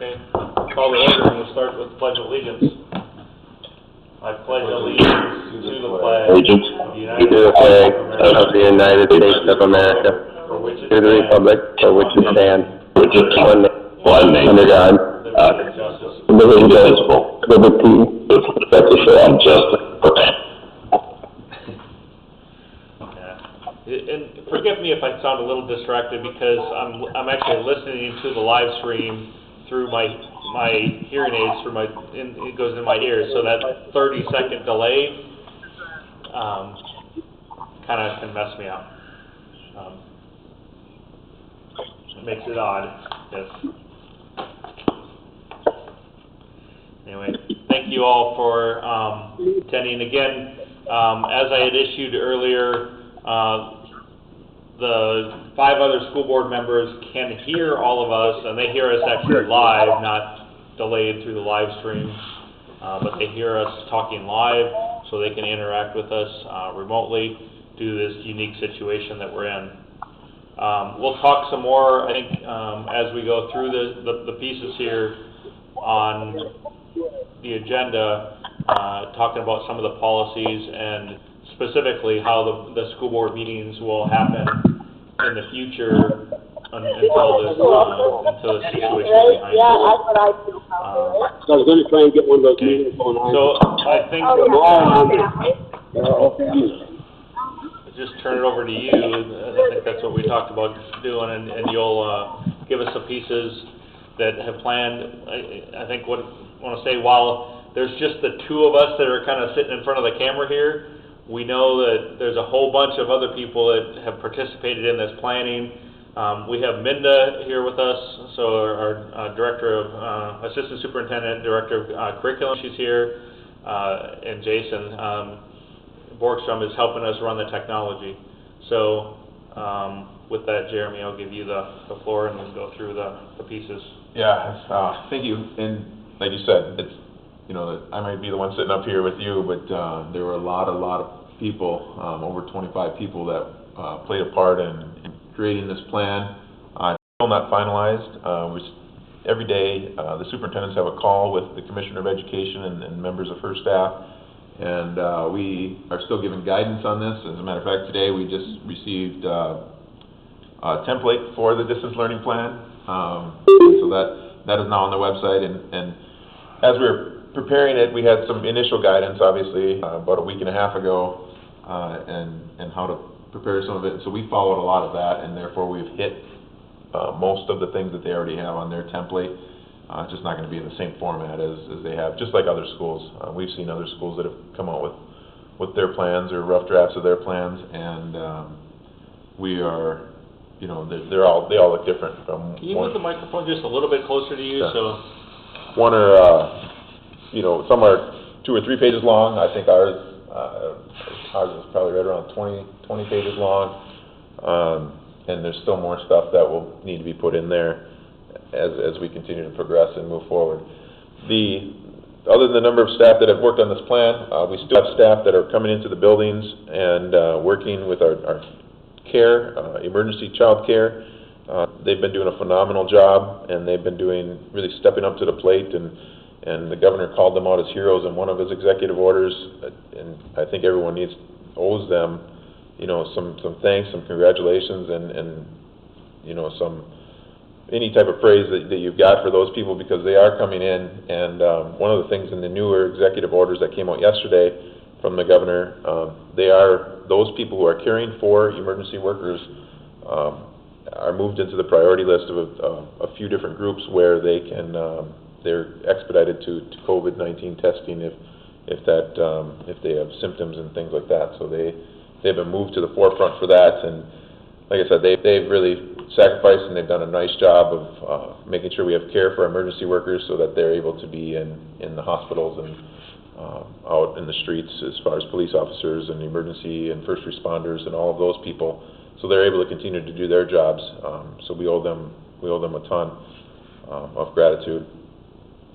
Okay, call the order and we'll start with the Pledge of Allegiance. I pledge allegiance to the flag of the United States of America, to the republic for which it stands, one nation, under God, indivisible, liberty, and justice for all. And forgive me if I sound a little distracted because I'm actually listening to the live stream through my hearing aids it goes in my ears, so that 30-second delay kind of can mess me up. It makes it odd. Yes. Anyway, thank you all for attending again. As I had issued earlier, the 5 other school board members can hear all of us, and they hear us actually live, not delayed through the live stream, but they hear us talking live, so they can interact with us remotely due to this unique situation that we're in. We'll talk some more, I think, as we go through the pieces here on the agenda, talking about some of the policies and specifically how the school board meetings will happen in the future until the situation is behind us. So I was going to try and get one of those meetings going on. So I think just turn it over to you. I think that's what we talked about doing, and you'll give us the pieces that have planned. I think what I want to say, while there's just the 2 of us that are kind of sitting in front of the camera here, we know that there's a whole bunch of other people that have participated in this planning. We have Minda here with us, so our Director of, Assistant Superintendent, Director of Curriculum, she's here, and Jason Borgstrom is helping us run the technology. So with that, Jeremy, I'll give you the floor and we'll go through the pieces. Yeah, thank you. And like you said, it's, I might be the one sitting up here with you, but there were a lot of people, over 25 people that played a part in creating this plan. It's still not finalized. Every day, the superintendents have a call with the Commissioner of Education and members of her staff, and we are still giving guidance on this. As a matter of fact, today we just received a template for the distance learning plan, so that is now on the website, and as we're preparing it, we had some initial guidance, obviously, about a week and a half ago, and how to prepare some of it. So we followed a lot of that, and therefore we've hit most of the things that they already have on their template. It's just not going to be in the same format as they have, just like other schools. We've seen other schools that have come out with their plans or rough drafts of their plans, and we are, they all look different. Can you move the microphone just a little bit closer to you? Yeah. So one are, some are 2 or 3 pages long. I think ours is probably right around 20 pages long. And there's still more stuff that will need to be put in there as we continue to progress and move forward. Other than the number of staff that have worked on this plan, we still have staff that are coming into the buildings and working with our care, emergency child care. They've been doing a phenomenal job, and they've been really stepping up to the plate, and the governor called them out as heroes in one of his executive orders, and I think everyone owes them, some thanks, some congratulations, and any type of praise that you've got for those people, because they are coming in. And one of the things in the newer executive orders that came out yesterday from the governor, those people who are caring for emergency workers are moved into the priority list of a few different groups where they're expedited to COVID-19 testing if they have symptoms and things like that. So they've been moved to the forefront for that, and like I said, they've really sacrificed, and they've done a nice job of making sure we have care for emergency workers so that they're able to be in the hospitals and out in the streets as far as police officers and emergency and first responders and all of those people, so they're able to continue to do their jobs. So we owe them a ton of gratitude,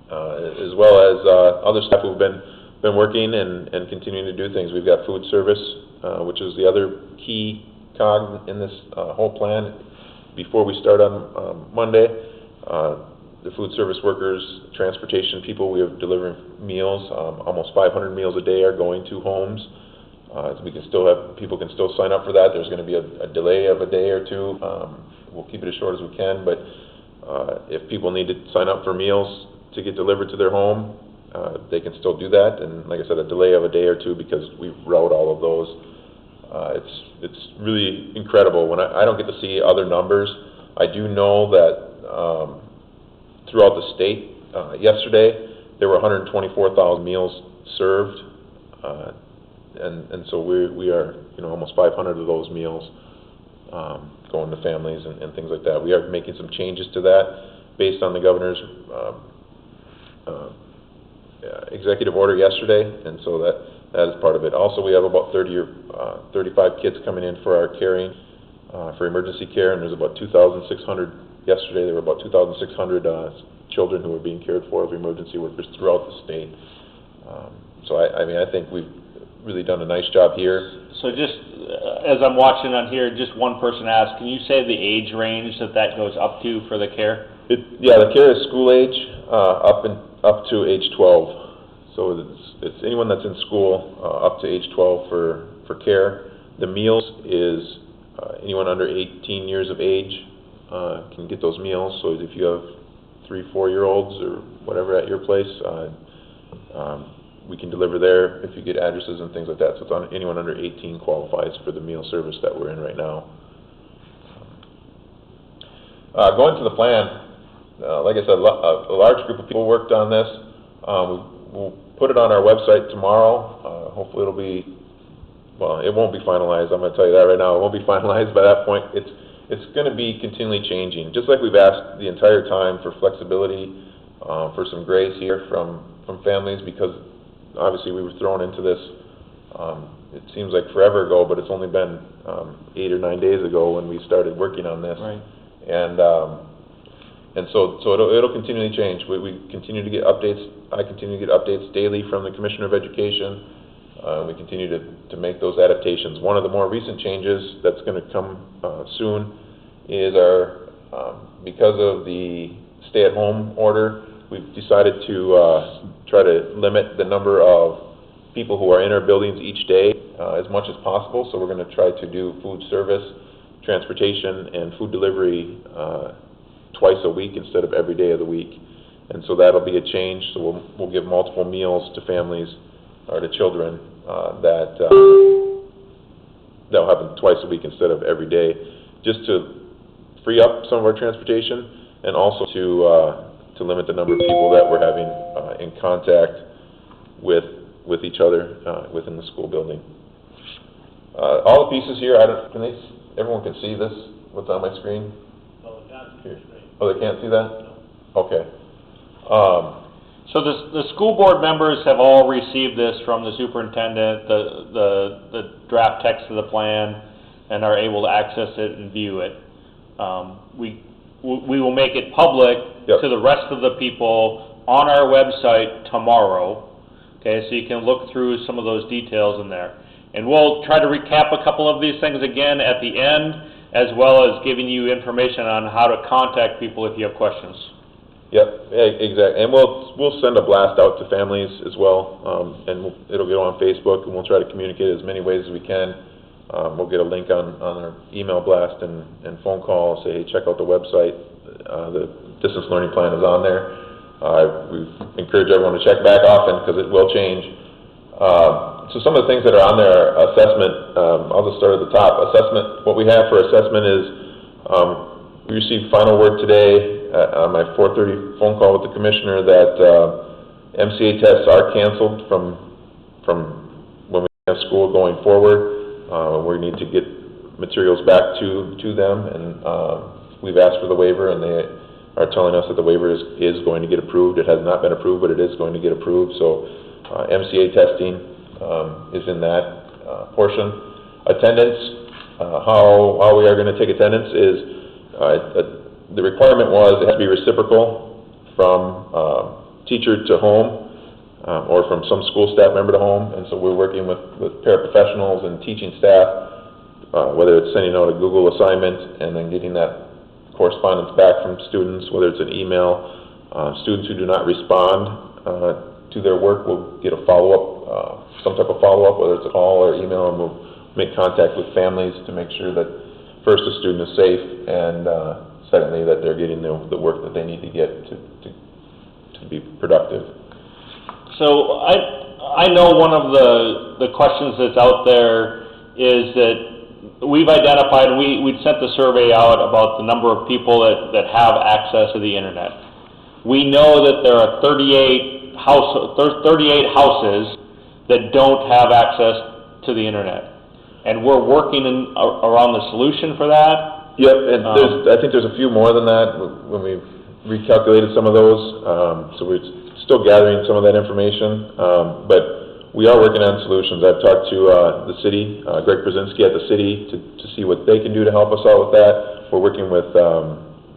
as well as other staff who've been working and continuing to do things. We've got food service, which is the other key cog in this whole plan. Before we start on Monday, the food service workers, transportation people, we have delivering meals. Almost 500 meals a day are going to homes. We can still have, people can still sign up for that. There's going to be a delay of a day or two. We'll keep it as short as we can, but if people need to sign up for meals to get delivered to their home, they can still do that. And like I said, a delay of a day or two because we route all of those. It's really incredible. When I don't get to see other numbers, I do know that throughout the state, yesterday there were 124,000 meals served, and so we are, almost 500 of those meals going to families and things like that. We are making some changes to that based on the governor's executive order yesterday, and so that is part of it. Also, we have about 30 or 35 kids coming in for our caring, for emergency care, and there's about 2,600, yesterday there were about 2,600 children who were being cared for of emergency workers throughout the state. So I think we've really done a nice job here. So just, as I'm watching on here, just one person asked, can you say the age range that goes up to for the care? Yeah, the care is school age, up to age 12. So it's anyone that's in school up to age 12 for care. The meals is anyone under 18 years of age can get those meals. So if you have 3-4-year-olds or whatever at your place, we can deliver there if you get addresses and things like that. So it's anyone under 18 qualifies for the meal service that we're in right now. Going to the plan, like I said, a large group of people worked on this. We'll put it on our website tomorrow. Hopefully it'll be, well, it won't be finalized. I'm going to tell you that right now. It won't be finalized by that point. It's going to be continually changing. Just like we've asked the entire time for flexibility, for some grace here from families, because obviously we were thrown into this, it seems like forever ago, but it's only been 8 or 9 days ago when we started working on this. Right. And so it'll continually change. We continue to get updates. I continue to get updates daily from the Commissioner of Education. We continue to make those adaptations. One of the more recent changes that's going to come soon is because of the stay-at-home order, we've decided to try to limit the number of people who are in our buildings each day as much as possible. So we're going to try to do food service, transportation, and food delivery twice a week instead of every day of the week. And so that'll be a change. So we'll give multiple meals to families or to children that'll happen twice a week instead of every day, just to free up some of our transportation and also to limit the number of people that we're having in contact with each other within the school building. All the pieces here, everyone can see this, what's on my screen? Oh, here. Oh, they can't see that? Okay. So the school board members have all received this from the superintendent, the draft text of the plan, and are able to access it and view it. We will make it public to the rest of the people on our website tomorrow. Okay, so you can look through some of those details in there. And we'll try to recap a couple of these things again at the end, as well as giving you information on how to contact people if you have questions. Yep, exactly. And we'll send a blast out to families as well, and it'll go on Facebook, and we'll try to communicate as many ways as we can. We'll get a link on our email blast and phone call, say, hey, check out the website. The distance learning plan is on there. We encourage everyone to check back often because it will change. So some of the things that are on there are assessment. I'll just start at the top. Assessment, what we have for assessment is we received final word today on my 4:30 phone call with the commissioner that MCA tests are canceled from when we have school going forward. We need to get materials back to them, and we've asked for the waiver, and they are telling us that the waiver is going to get approved. It has not been approved, but it is going to get approved. So MCA testing is in that portion. Attendance, how we are going to take attendance is the requirement was it has to be reciprocal from teacher to home or from some school staff member to home. And so we're working with paraprofessionals and teaching staff, whether it's sending out a Google assignment and then getting that correspondence back from students, whether it's an email, Students who do not respond to their work will get a follow-up, some type of follow-up, whether it's a call or email, and we'll make contact with families to make sure that first the student is safe, and secondly that they're getting the work that they need to get to be productive. So I know one of the questions that's out there is that we've identified, we'd sent the survey out about the number of people that have access to the internet. We know that there are 38 houses that don't have access to the internet. And we're working around the solution for that. Yep, and I think there's a few more than that when we've recalculated some of those. So we're still gathering some of that information, but we are working on solutions. I've talked to the city, Greg Brzezinski at the city, to see what they can do to help us out with that. We're working with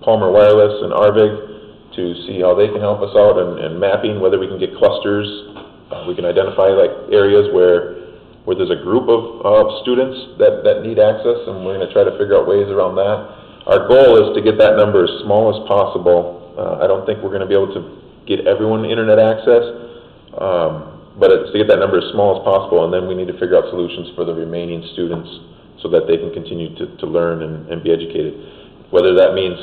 Palmer Wireless and Arvig to see how they can help us out and mapping, whether we can get clusters. We can identify like areas where there's a group of students that need access, and we're going to try to figure out ways around that. Our goal is to get that number as small as possible. I don't think we're going to be able to get everyone internet access, but it's to get that number as small as possible, and then we need to figure out solutions for the remaining students so that they can continue to learn and be educated. Whether that means,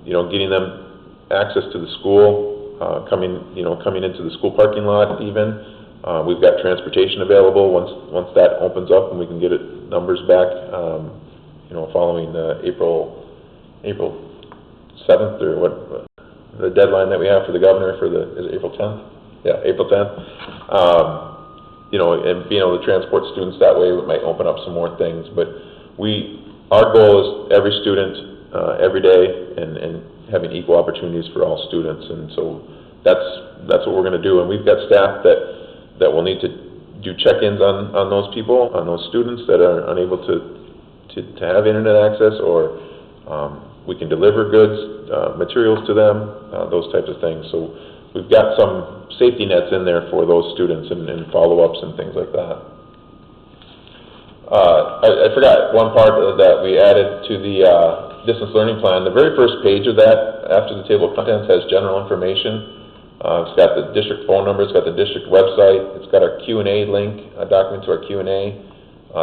getting them access to the school, coming into the school parking lot even. We've got transportation available once that opens up and we can get numbers back, following April 7th or what, the deadline that we have for the governor is it April 10th? Yeah, April 10th. And being able to transport students that way might open up some more things. But our goal is every student, every day, and having equal opportunities for all students. And so that's what we're going to do. And we've got staff that will need to do check-ins on those people, on those students that are unable to have internet access, or we can deliver goods, materials to them, those types of things. So we've got some safety nets in there for those students and follow-ups and things like that. I forgot one part that we added to the distance learning plan. The very first page of that, after the table of contents, has general information. It's got the district phone number, it's got the district website, it's got our Q&A link, a document to our Q&A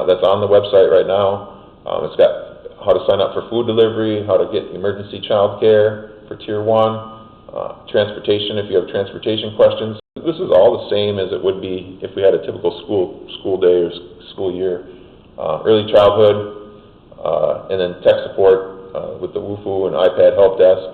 that's on the website right now. It's got how to sign up for food delivery, how to get emergency child care for Tier 1, transportation if you have transportation questions. This is all the same as it would be if we had a typical school day or school year. Early childhood, and then tech support with the WUFU and iPad help desk.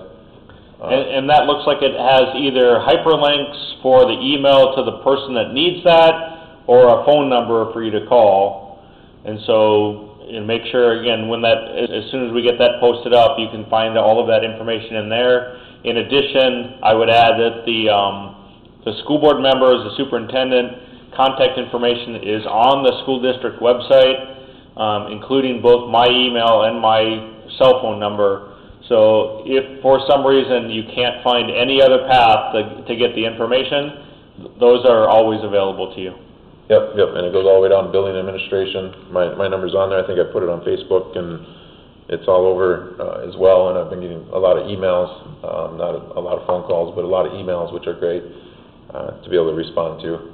And that looks like it has either hyperlinks for the email to the person that needs that, or a phone number for you to call. And so, make sure, again, as soon as we get that posted up, you can find all of that information in there. In addition, I would add that the school board members, the superintendent, contact information is on the school district website, including both my email and my cell phone number. So if for some reason you can't find any other path to get the information, those are always available to you. Yep, and it goes all the way down to building administration. My number's on there. I think I put it on Facebook, and it's all over as well. And I've been getting a lot of emails, not a lot of phone calls, but a lot of emails, which are great to be able to respond to.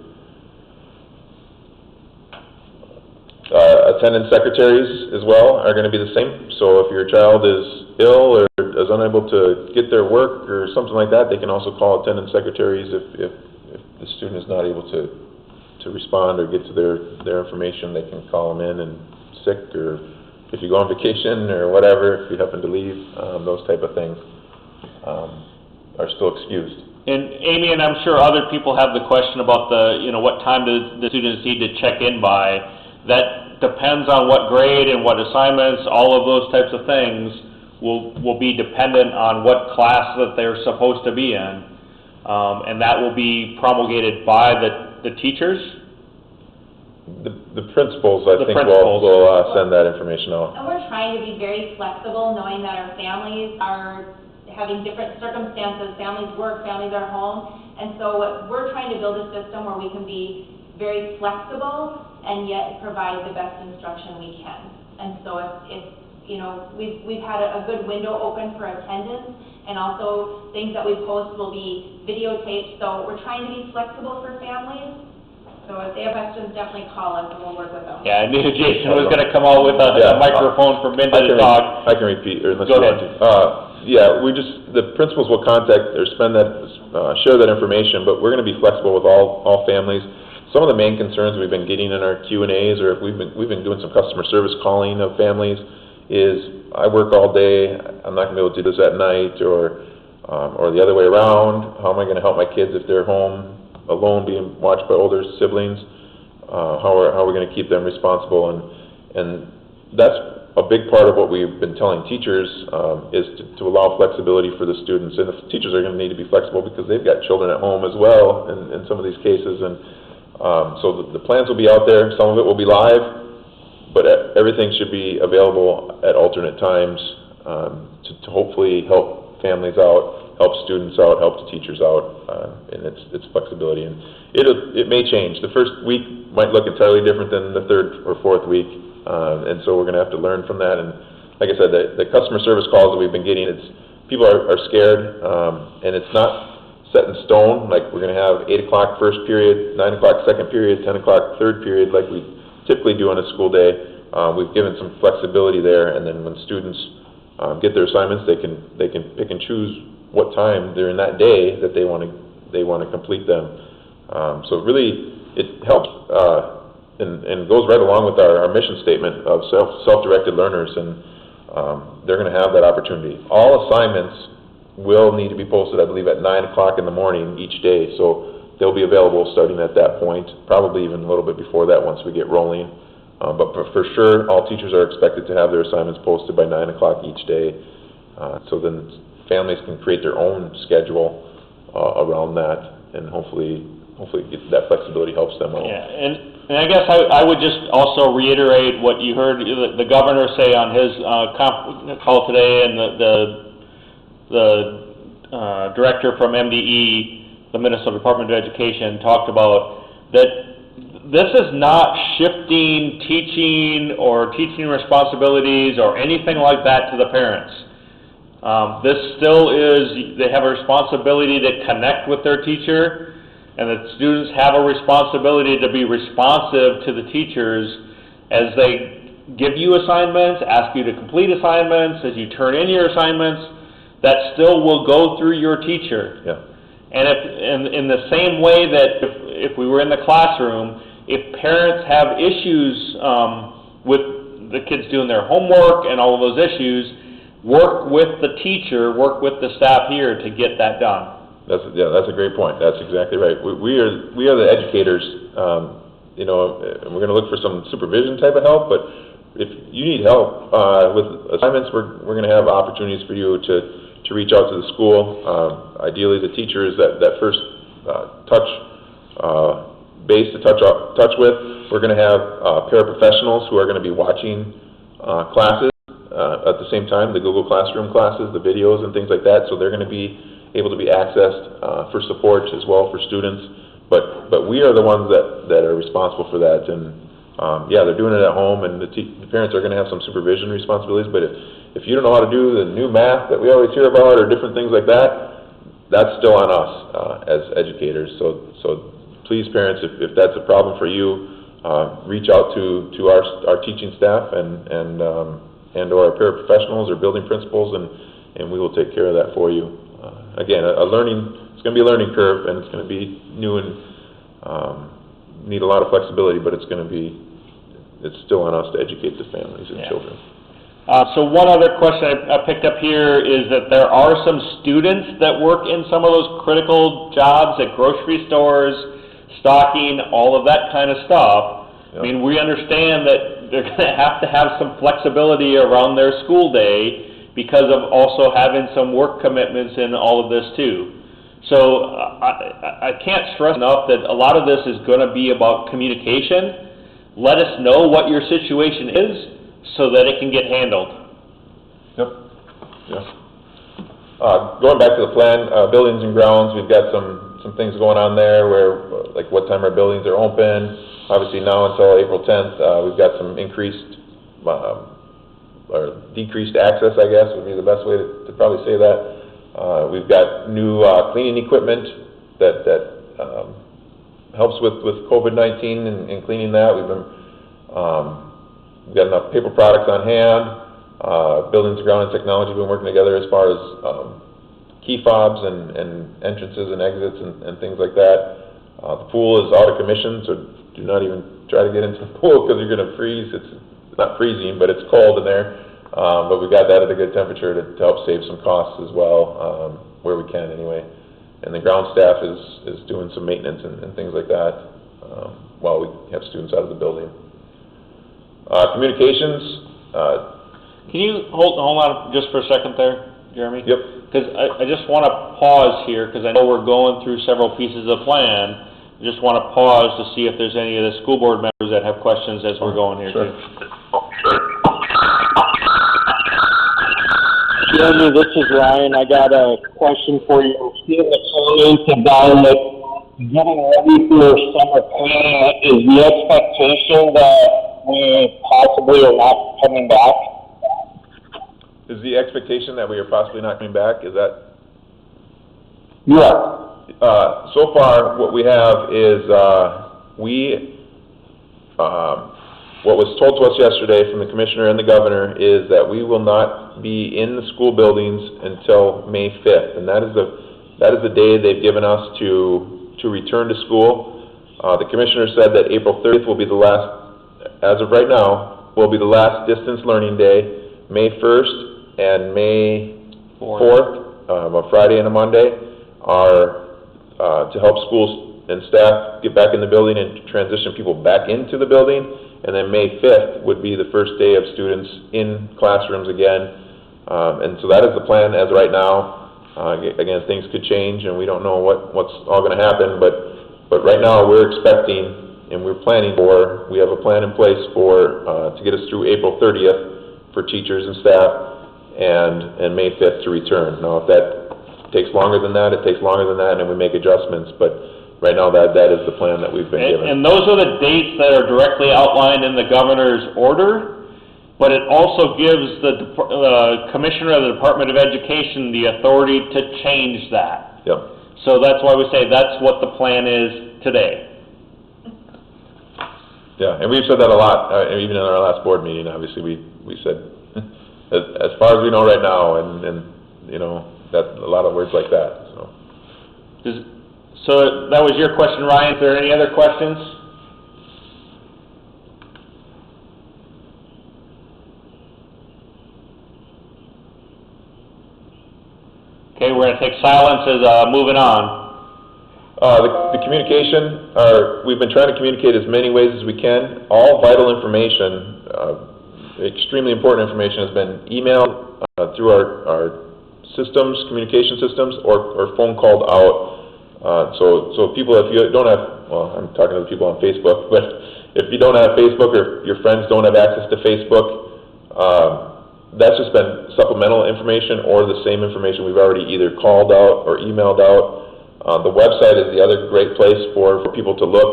Attendance secretaries as well are going to be the same. So if your child is ill or is unable to get their work or something like that, they can also call attendance secretaries if the student is not able to respond or get to their information. They can call them in and sick, or if you go on vacation or whatever, if you happen to leave, those type of things are still excused. And Amy, and I'm sure other people have the question about what time do the students need to check in by. That depends on what grade and what assignments, all of those types of things will be dependent on what class that they're supposed to be in. And that will be promulgated by the teachers? The principals, I think, will send that information out. And we're trying to be very flexible, knowing that our families are having different circumstances. Families work, families are home. And so we're trying to build a system where we can be very flexible and yet provide the best instruction we can. And so if we've had a good window open for attendance, and also things that we post will be videotaped, so we're trying to be flexible for families. So if they have questions, definitely call us and we'll work with them. Yeah, I knew Jason was gonna come out with a microphone for Minda to talk. I can repeat, or unless Go you ahead. want to. Yeah, the principals will contact or share that information, but we're gonna be flexible with all families. Some of the main concerns we've been getting in our Q&As, or if we've been doing some customer service calling of families, is I work all day, I'm not gonna be able to do this at night, or the other way around. How am I gonna help my kids if they're home alone being watched by older siblings? How are we gonna keep them responsible? And that's a big part of what we've been telling teachers, is to allow flexibility for the students. And the teachers are gonna need to be flexible because they've got children at home as well in some of these cases. And so the plans will be out there, some of it will be live, but everything should be available at alternate times, to hopefully help families out, help students out, help the teachers out, and it's flexibility. And it may change. The first week might look entirely different than the third or fourth week, and so we're gonna have to learn from that. And like I said, the customer service calls that we've been getting, people are scared, and it's not set in stone. Like, we're gonna have 8 o'clock first period, 9 o'clock second period, 10 o'clock third period, like we typically do on a school day. We've given some flexibility there, and then when students get their assignments, they can pick and choose what time during that day that they want to complete them. So really, it helps and goes right along with our mission statement of self-directed learners, and they're going to have that opportunity. All assignments will need to be posted, I believe, at 9 o'clock in the morning each day, so they'll be available starting at that point, probably even a little bit before that once we get rolling. But for sure, all teachers are expected to have their assignments posted by 9 o'clock each day, so then families can create their own schedule around that, and hopefully that flexibility helps them out. Yeah, and I guess I would just also reiterate what you heard the governor say on his call today, and the director from MDE, the Minnesota Department of Education, talked about that this is not shifting teaching or teaching responsibilities or anything like that to the parents. This still is, they have a responsibility to connect with their teacher, and the students have a responsibility to be responsive to the teachers as they give you assignments, ask you to complete assignments, as you turn in your assignments. That still will go through your teacher. Yeah. And in the same way that if we were in the classroom, if parents have issues with the kids doing their homework and all of those issues, work with the teacher, work with the staff here to get that done. That's a great point. That's exactly right. We are the educators, and we're going to look for some supervision type of help, but if you need help with assignments, we're going to have opportunities for you to reach out to the school. Ideally, the teacher is that first base to touch with. We're going to have paraprofessionals who are going to be watching classes at the same time, the Google Classroom classes, the videos and things like that, so they're going to be able to be accessed for support as well for students. But we are the ones that are responsible for that, and they're doing it at home, and the parents are going to have some supervision responsibilities, but if you don't know how to do the new math that we always hear about or different things like that, that's still on us as educators. So please, parents, if that's a problem for you, reach out to our teaching staff and or our paraprofessionals or building principals, and we will take care of that for you. Again, it's going to be a learning curve, and it's going to be new and need a lot of flexibility, but it's still on us to educate the families and children. So one other question I picked up here is that there are some students that work in some of those critical jobs at grocery stores, stocking, all of that kind of stuff. Yep. I mean, we understand that they're going to have some flexibility around their school day because of also having some work commitments in all of this too. So I can't stress enough that a lot of this is going to be about communication. Let us know what your situation is so that it can get handled. Yep. Yeah. Going back to the plan, buildings and grounds, we've got some things going on there where, like, what time our buildings are open. Obviously now until April 10th, we've got some increased or decreased access, I guess, would be the best way to probably say that. We've got new cleaning equipment that helps with COVID-19 and cleaning that. We've got enough paper products on hand. Buildings, ground, and technology have been working together as far as key fobs and entrances and exits and things like that. The pool is out of commission, so do not even try to get into the pool because you're going to freeze. It's not freezing, but it's cold in there. But we've got that at a good temperature to help save some costs as well, where we can anyway. And the ground staff is doing some maintenance and things like that while we have students out of the building. Communications. Can you hold on just for a second there, Jeremy? Yep. Because I just want to pause here, because I know we're going through several pieces of plan. I just want to pause to see if there's any of the school board members that have questions as we're going here. Sure. Jeremy, this is Ryan. I got a question for you. Seeing the comments about getting ready for summer cleaning, is the expectation that we possibly are not coming back? Is the expectation that we are possibly not coming back? Is that? Yeah. So far, what we have is what was told to us yesterday from the commissioner and the governor is that we will not be in the school buildings until May 5th, and that is the day they've given us to return to school. The commissioner said that April 30th will be the last, as of right now, will be the last distance learning day. May 1st and May 4th, a Friday and a Monday, are to help schools and staff get back in the building and transition people back into the building. And then May 5th would be the first day of students in classrooms again. And so that is the plan as right now. Again, things could change and we don't know what's all going to happen, but right now we're expecting and we're planning for, we have a plan in place for, to get us through April 30th for teachers and staff and May 5th to return. Now if that takes longer than that, it takes longer than that, and we make adjustments, but right now that is the plan that we've been given. And those are the dates that are directly outlined in the governor's order, but it also gives the commissioner of the Department of Education the authority to change that. Yep. So that's why we say that's what the plan is today. Yeah, and we've said that a lot, even in our last board meeting, obviously, we said, as far as we know right now, and you know, that a lot of words like that, so. So that was your question, Ryan. Is there any other questions? Okay, we're going to take silence as moving on. The communication, we've been trying to communicate as many ways as we can. All vital information, extremely important information, has been emailed through our systems, communication systems, or phone called out. So people, if you don't have, well, I'm talking to the people on Facebook, but if you don't have Facebook or your friends don't have access to Facebook, that's just been supplemental information or the same information we've already either called out or emailed out. The website is the other great place for people to look,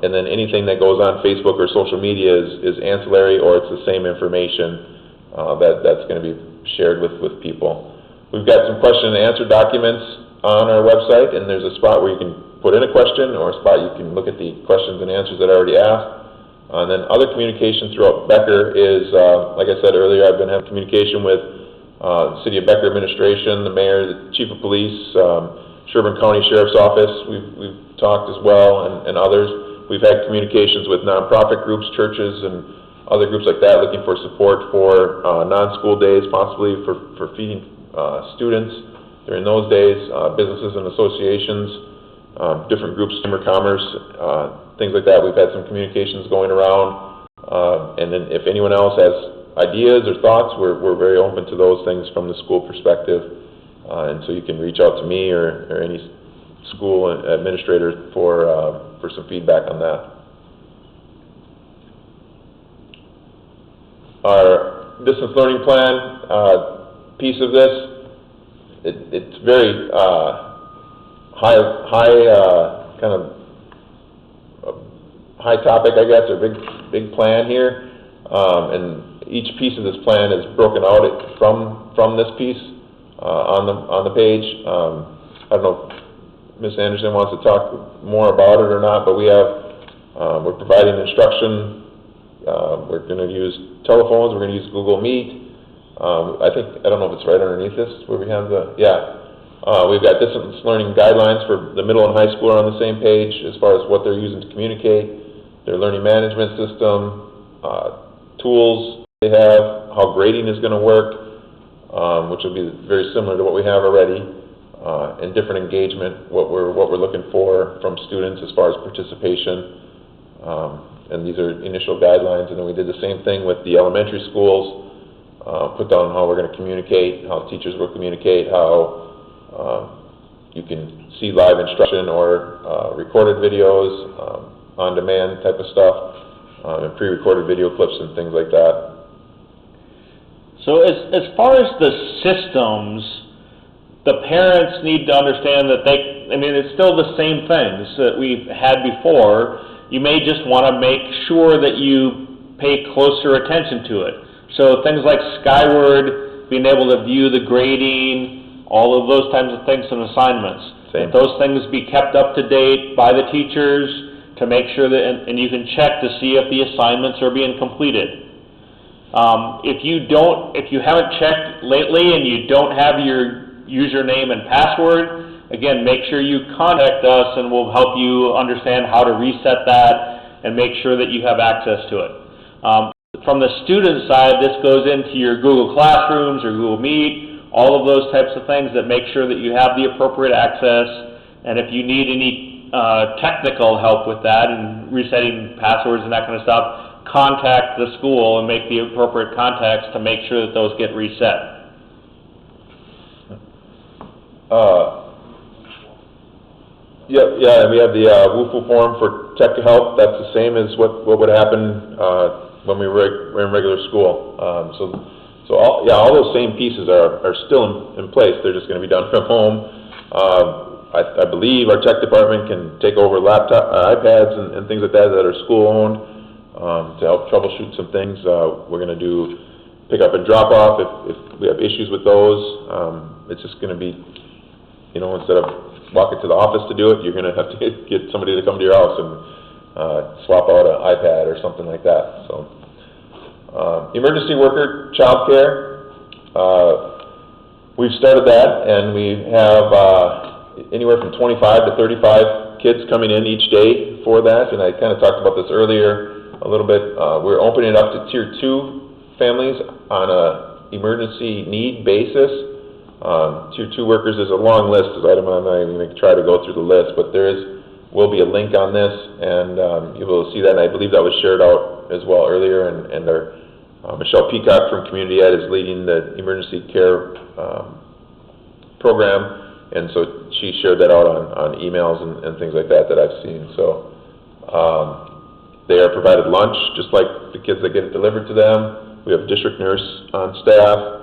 and then anything that goes on Facebook or social media is ancillary or it's the same information that's going to be shared with people. We've got some question and answer documents on our website, and there's a spot where you can put in a question or a spot you can look at the questions and answers that I already asked. And then other communication throughout Becker is, like I said earlier, I've been having communication with the City of Becker administration, the mayor, the chief of police, Sherburne County Sheriff's Office. We've talked as well, and others. We've had communications with nonprofit groups, churches, and other groups like that, looking for support for non-school days, possibly for feeding students during those days, businesses and associations, different groups, Chamber of Commerce, things like that. We've had some communications going around, and then if anyone else has ideas or thoughts, we're very open to those things from the school perspective, and so you can reach out to me or any school administrator for some feedback on that. Our distance learning plan piece of this, it's very high kind of high topic, I guess, or big plan here. And each piece of this plan is broken out from this piece, on the page. I don't know if Ms. Anderson wants to talk more about it or not, but we have, we're providing instruction. We're gonna use telephones, we're gonna use Google Meet. I don't know if it's right underneath this, where we have we've got distance learning guidelines for the middle and high school are on the same page as far as what they're using to communicate, their learning management system, tools they have, how grading is gonna work, which will be very similar to what we have already, and different engagement, what we're looking for from students as far as participation. And these are initial guidelines, and then we did the same thing with the elementary schools, put down how we're gonna communicate, how teachers will communicate, how you can see live instruction or recorded videos, on-demand type of stuff, and pre-recorded video clips and things like that. So as far as the systems, the parents need to understand that it's still the same things that we've had before. You may just want to make sure that you pay closer attention to it. So things like Skyward, being able to view the grading, all of those types of things and assignments. Same. That those things be kept up to date by the teachers to make sure that, and you can check to see if the assignments are being completed. If you haven't checked lately and you don't have your username and password, again, make sure you contact us and we'll help you understand how to reset that and make sure that you have access to it. From the student side, this goes into your Google Classrooms or Google Meet, all of those types of things that make sure that you have the appropriate access. And if you need any technical help with that and resetting passwords and that kind of stuff, contact the school and make the appropriate contacts to make sure that those get reset. And we have the WUFU form for tech help. That's the same as what would happen when we were in regular school. So all those same pieces are still in place. They're just going to be done from home. I believe our tech department can take over iPads and things like that are school-owned to help troubleshoot some things. We're going to do pick up and drop off if we have issues with those. It's just going to be, instead of walking to the office to do it, you're going to have to get somebody to come to your house and swap out an iPad or something like that. So, emergency worker childcare, we've started that, and we have anywhere from 25 to 35 kids coming in each day for that. And I kind of talked about this earlier a little bit. We're opening it up to Tier 2 families on a emergency need basis. Tier 2 workers is a long list, because I'm not even going to try to go through the list, but will be a link on this, and you will see that, and I believe that was shared out as well earlier, and our Michelle Peacock from Community Ed is leading the emergency care program, and so she shared that out on emails and things like that I've seen. So they are provided lunch, just like the kids that get it delivered to them. We have a district nurse on staff.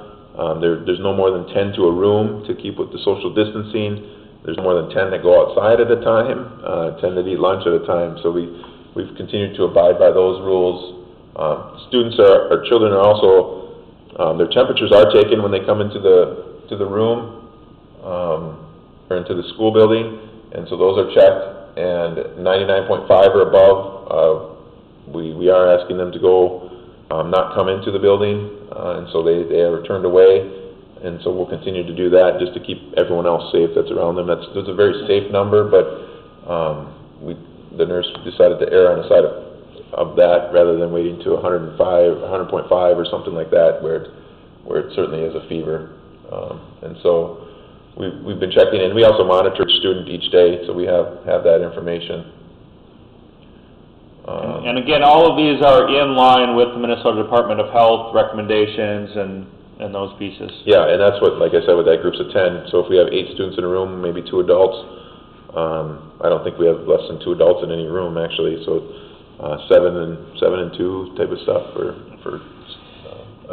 There's no more than 10 to a room to keep with the social distancing. There's more than 10 that go outside at a time, 10 that eat lunch at a time. So we've continued to abide by those rules. Our children are also, their temperatures are taken when they come into the room or into the school building, and so those are checked. And 99.5 or above, we are asking them to go, not come into the building, and so they are turned away. And so we'll continue to do that just to keep everyone else safe that's around them. That's a very safe number, but the nurse decided to err on the side of that rather than waiting to 100.5 or something like that, where it certainly is a fever. And so we've been checking in. We also monitor each student each day, so we have that information. And again, all of these are in line with the Minnesota Department of Health recommendations and those pieces. Yeah, and that's what, like I said, with that groups of 10. So if we have 8 students in a room, maybe 2 adults. I don't think we have less than 2 adults in any room, actually. So 7 and 2 type of stuff for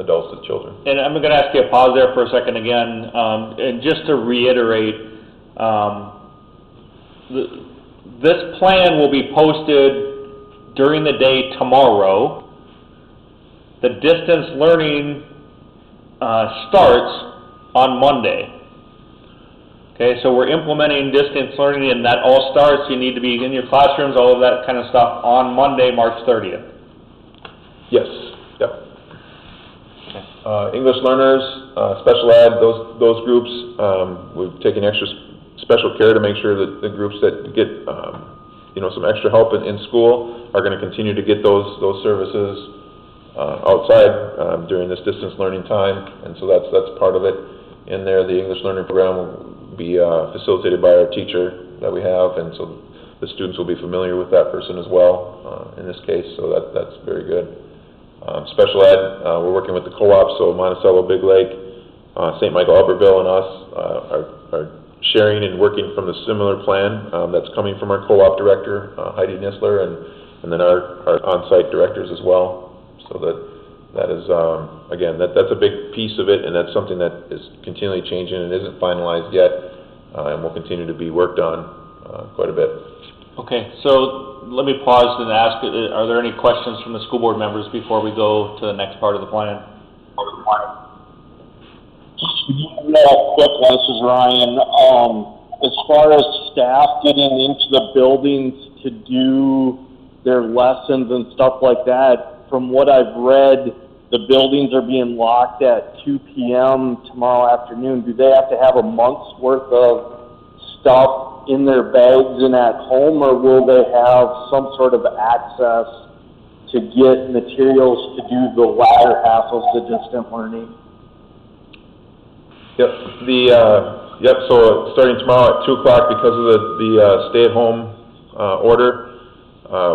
adults and children. And I'm going to ask you to pause there for a second again, and just to reiterate, this plan will be posted during the day tomorrow. the distance learning starts on Monday. Okay, so we're implementing distance learning, and that all starts, you need to be in your classrooms, all of that kind of stuff, on Monday, March 30th. Yes, yep. English learners, special ed, those groups, we've taken extra special care to make sure that the groups that get, some extra help in school are going to continue to get those services outside during this distance learning time, and so that's part of it. In there, the English learning program will be facilitated by our teacher that we have, and so the students will be familiar with that person as well in this case, so that's very good. Special ed, we're working with the co-op, so Monticello, Big Lake, St. Michael, Albertville, and us are sharing and working from the similar plan that's coming from our co-op director, Heidi Nisler, and then our on-site directors as well. So that is, again, that's a big piece of it, and that's something that is continually changing and isn't finalized yet, and will continue to be worked on quite a bit. Okay, so let me pause and ask, are there any questions from the school board members before we go to the next part of the plan? Real quick, this is Ryan. As far as staff getting into the buildings to do their lessons and stuff like that, from what I've read, the buildings are being locked at 2 p.m. tomorrow afternoon. Do they have to have a month's worth of stuff in their bags and at home, or will they have some sort of access to get materials to do the latter half of the distant learning? Yep. So starting tomorrow at 2 o'clock, because of the stay-at-home order,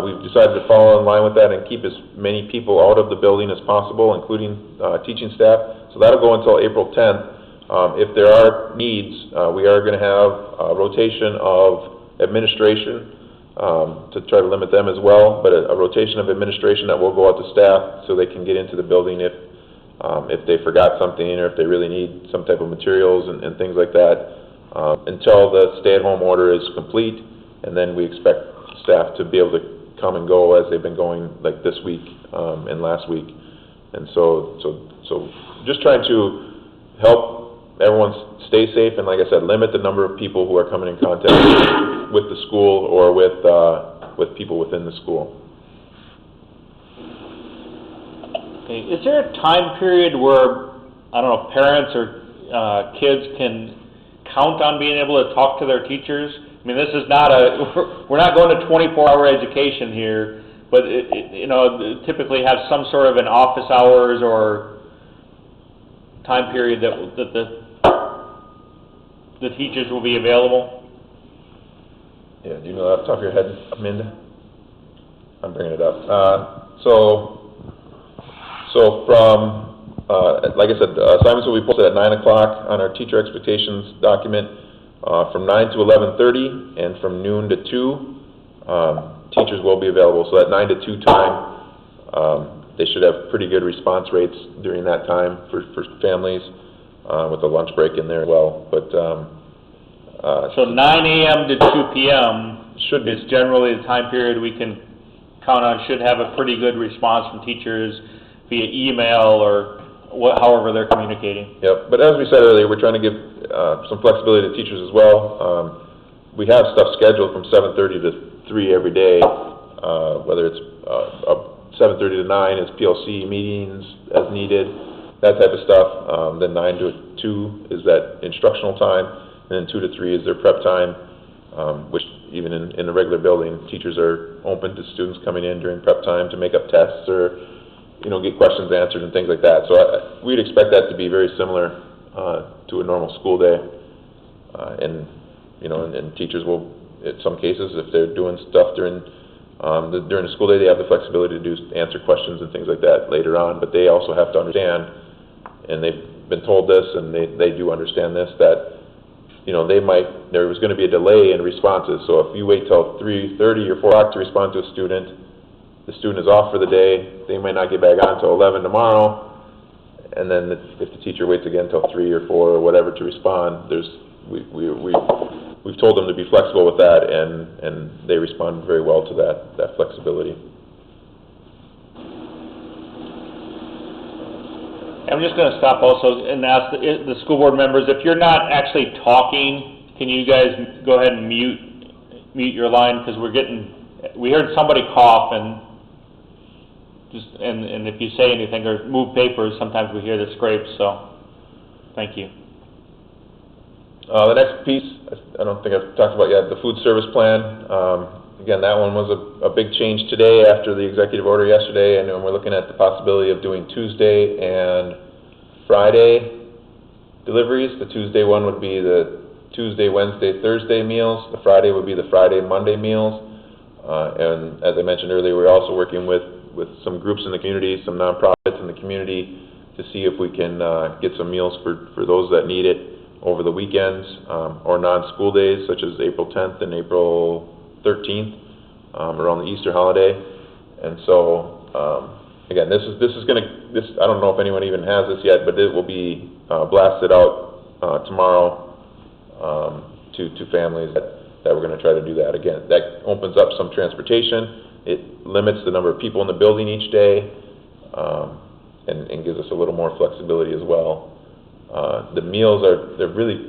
we've decided to follow in line with that and keep as many people out of the building as possible, including teaching staff. So that'll go until April 10th. If there are needs, we are going to have a rotation of administration to try to limit them as well, but a rotation of administration that will go out to staff so they can get into the building if they forgot something or if they really need some type of materials and things like that, until the stay-at-home order is complete, and then we expect staff to be able to come and go as they've been going like this week and last week. And so just trying to help everyone stay safe, and like I said, limit the number of people who are coming in contact with the school or with people within the school. Okay, is there a time period where, I don't know, parents or kids can count on being able to talk to their teachers? I mean, this is not we're not going to 24-hour education here, but typically have some sort of an office hours or time period that the teachers will be available? Yeah, do you know that off the top of your head, Minda? I'm bringing it up. So from, like I said, assignments will be posted at 9 o'clock on our teacher expectations document, from 9 to 11:30, and from noon to 2, teachers will be available. So that 9 to 2 time, they should have pretty good response rates during that time for families, with a lunch break in there as well. But so 9 a.m. to 2 p.m. should be is generally the time period we can count on should have a pretty good response from teachers via email or however they're communicating. Yep, but as we said earlier, we're trying to give some flexibility to teachers as well. We have stuff scheduled from 7:30 to 3 every day, whether it's 7:30 to 9 is PLC meetings as needed, that type of stuff. Then 9 to 2 is that instructional time, and then 2 to 3 is their prep time, which even in a regular building, teachers are open to students coming in during prep time to make up tests or get questions answered and things like that. So we'd expect that to be very similar to a normal school day, and teachers will, in some cases, if they're doing stuff during the school day, they have the flexibility to answer questions and things like that later on. But they also have to understand, and they've been told this, and they do understand this, that there was going to be a delay in responses. So if you wait till 3:30 or 4 o'clock to respond to a student, the student is off for the day, they might not get back on until 11 tomorrow, and then if the teacher waits again till 3 or 4 or whatever to respond, we've told them to be flexible with that, and they respond very well to that flexibility. I'm just gonna stop also and ask the school board members, if you're not actually talking, can you guys go ahead and mute your line, because we heard somebody cough, and and if you say anything or move papers, sometimes we hear the scrapes, so, thank you. The next piece, I don't think I've talked about yet, the food service plan. Again, that one was a big change today after the executive order yesterday, and we're looking at the possibility of doing Tuesday and Friday deliveries. The Tuesday one would be the Tuesday, Wednesday, Thursday meals. The Friday would be the Friday, Monday meals. And as I mentioned earlier, we're also working with some groups in the community, some nonprofits in the community, to see if we can get some meals for those that need it over the weekends or non-school days, such as April 10th and April 13th, around the Easter holiday. And so, again, this is I don't know if anyone even has this yet, but it will be blasted out tomorrow to families that we're going to try to do that. Again, that opens up some transportation. It limits the number of people in the building each day, and gives us a little more flexibility as well. The meals they're really,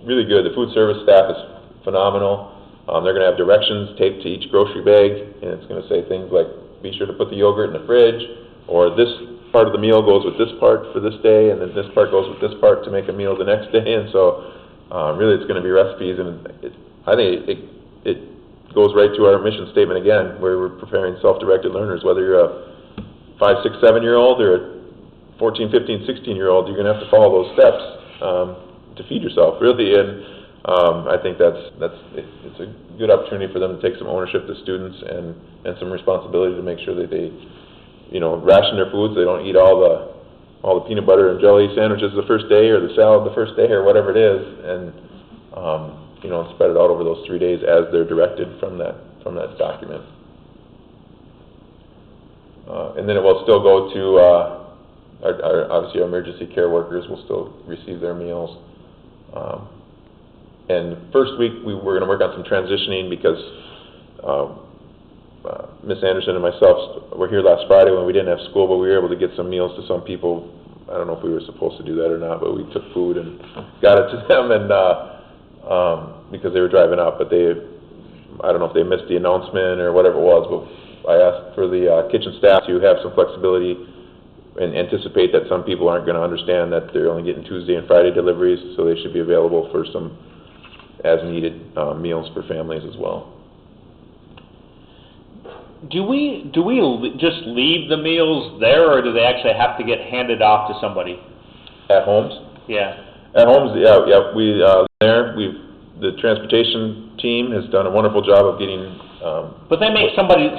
really good. The food service staff is phenomenal. They're going to have directions taped to each grocery bag, and it's going to say things like, be sure to put the yogurt in the fridge, or this part of the meal goes with this part for this day, and then this part goes with this part to make a meal the next day. And so really it's going to be recipes, and I think it goes right to our mission statement again, where we're preparing self-directed learners. Whether you're a 5, 6, 7-year-old or a 14, 15, 16-year-old, you're going to have to follow those steps to feed yourself, really. And I think it's a good opportunity for them to take some ownership, the students, and some responsibility to make sure that they, ration their foods. They don't eat all the peanut butter and jelly sandwiches the first day, or the salad the first day, or whatever it is, and spread it out over those 3 days as they're directed from that document. And then it will still go to obviously our emergency care workers will still receive their meals. And first week we're going to work on some transitioning, because Miss Anderson and myself were here last Friday when we didn't have school, but we were able to get some meals to some people. I don't know if we were supposed to do that or not, but we took food and got it to them, and because they were driving up. But I don't know if they missed the announcement or whatever it was, but I asked for the kitchen staff to have some flexibility and anticipate that some people aren't going to understand that they're only getting Tuesday and Friday deliveries, so they should be available for some as-needed meals for families as well. Do we just leave the meals there, or do they actually have to get handed off to somebody? At homes? Yeah. At homes, yeah. The transportation team has done a wonderful job of getting. But they make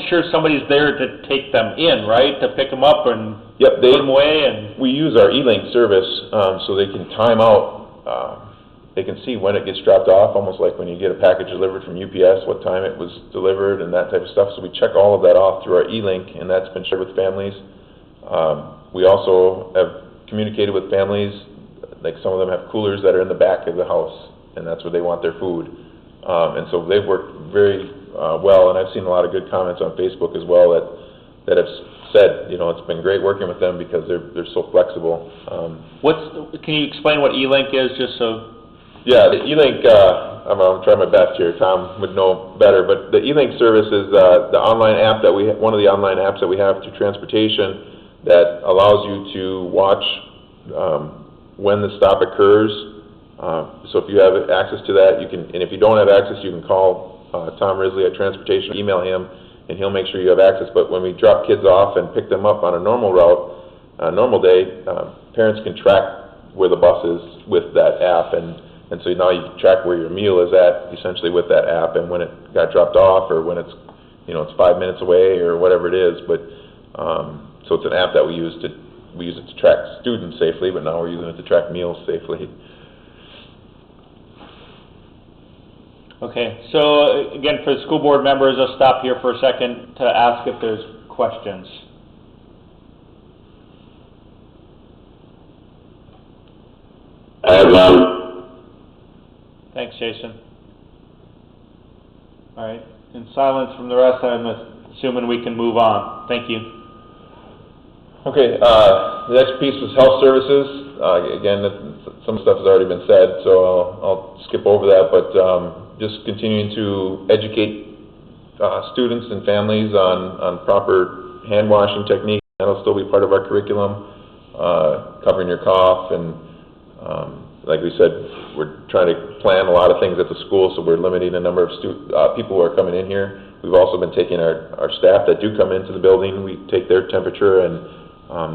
sure somebody's there to take them in, right? To pick them up and put them away. And we use our e-link service, so they can time out. They can see when it gets dropped off, almost like when you get a package delivered from UPS, what time it was delivered and that type of stuff. So we check all of that off through our e-link, and that's been shared with families. We also have communicated with families, like some of them have coolers that are in the back of the house, and that's where they want their food. And so they've worked very well, and I've seen a lot of good comments on Facebook as well that have said, it's been great working with them because they're so flexible. Can you explain what e-link is, just so? Yeah, the e-link, I'm going to try my best here. Tom would know better, but the e-link service is the online app one of the online apps that we have through transportation that allows you to watch when the stop occurs. So if you have access to that, and if you don't have access, you can call Tom Risley at Transportation, email him, and he'll make sure you have access. But when we drop kids off and pick them up on a normal route, a normal day, parents can track where the bus is with that app, and so now you can track where your meal is at, essentially, with that app, and when it got dropped off, or when it's 5 minutes away, or whatever it is. But so it's an app that we use it to track students safely, but now we're using it to track meals safely. Okay, so again, for the school board members, I'll stop here for a second to ask if there's questions. I have none. Thanks, Jason. All right, in silence from the rest, I'm assuming we can move on. Thank you. Okay, the next piece was health services. Again, some stuff has already been said, so I'll skip over that, but just continuing to educate students and families on proper hand washing techniques. That'll still be part of our curriculum, covering your cough, and like we said, we're trying to plan a lot of things at the school, so we're limiting the number of people who are coming in here. We've also been taking our staff that do come into the building, we take their temperature, and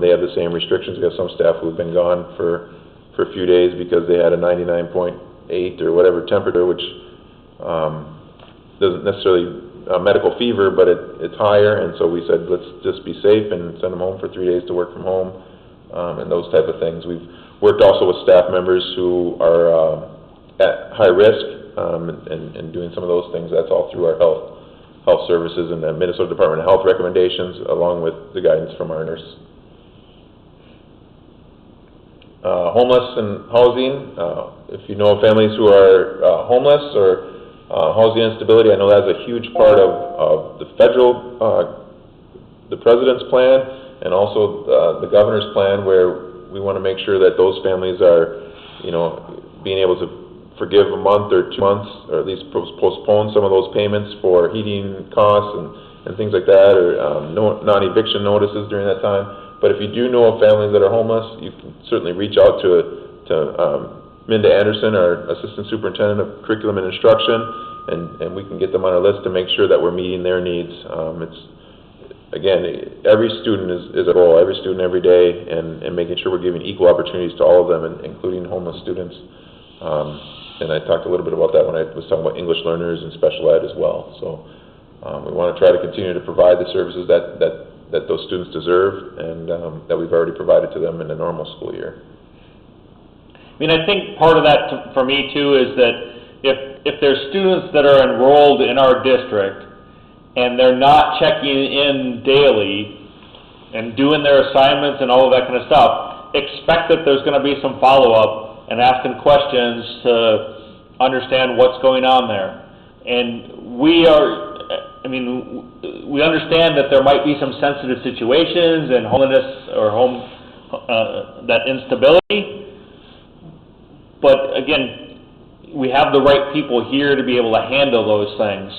they have the same restrictions. We have some staff who've been gone for a few days because they had a 99.8 or whatever temperature, which doesn't necessarily medical fever, but it's higher, and so we said, let's just be safe and send them home for 3 days to work from home, and those type of things. We've worked also with staff members who are at high risk, and doing some of those things. That's all through our health services and the Minnesota Department of Health recommendations, along with the guidance from our nurse. Homeless and housing. If you know of families who are homeless or housing instability, I know that's a huge part of the federal, the President's plan, and also the Governor's plan, where we want to make sure that those families are, being able to forgive a month or 2 months, or at least postpone some of those payments for heating costs and things like that, or non-eviction notices during that time. But if you do know of families that are homeless, you can certainly reach out to Minda Anderson, our Assistant Superintendent of Curriculum and Instruction, and we can get them on our list to make sure that we're meeting their needs. Again, every student is a role, every student every day, and making sure we're giving equal opportunities to all of them, including homeless students. And I talked a little bit about that when I was talking about English learners and special ed as well. So we want to try to continue to provide the services that those students deserve, and that we've already provided to them in a normal school year. I think part of that for me too is that if there's students that are enrolled in our district and they're not checking in daily and doing their assignments and all of that kind of stuff, expect that there's going to be some follow-up and asking questions to understand what's going on there. And we understand that there might be some sensitive situations and homelessness or that instability. But again, we have the right people here to be able to handle those things.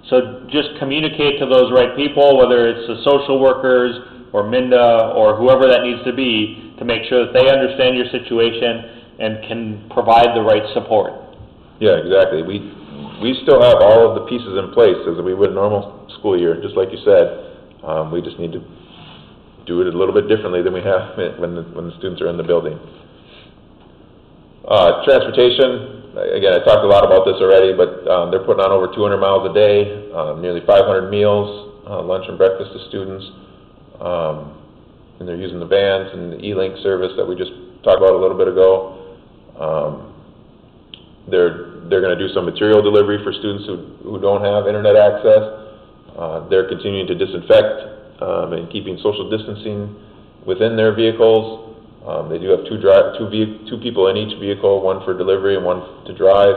So just communicate to those right people, whether it's the social workers or Minda or whoever that needs to be, to make sure that they understand your situation and can provide the right support. Yeah, exactly. We still have all of the pieces in place as we would a normal school year, just like you said. We just need to do it a little bit differently than we have when the students are in the building. Transportation, again, I talked a lot about this already, but they're putting on over 200 miles a day, nearly 500 meals, lunch and breakfast to students, and they're using the vans and the E-Link service that we just talked about a little bit ago. They're going to do some material delivery for students who don't have internet access. They're continuing to disinfect and keeping social distancing within their vehicles. They do have two people in each vehicle, one for delivery and one to drive,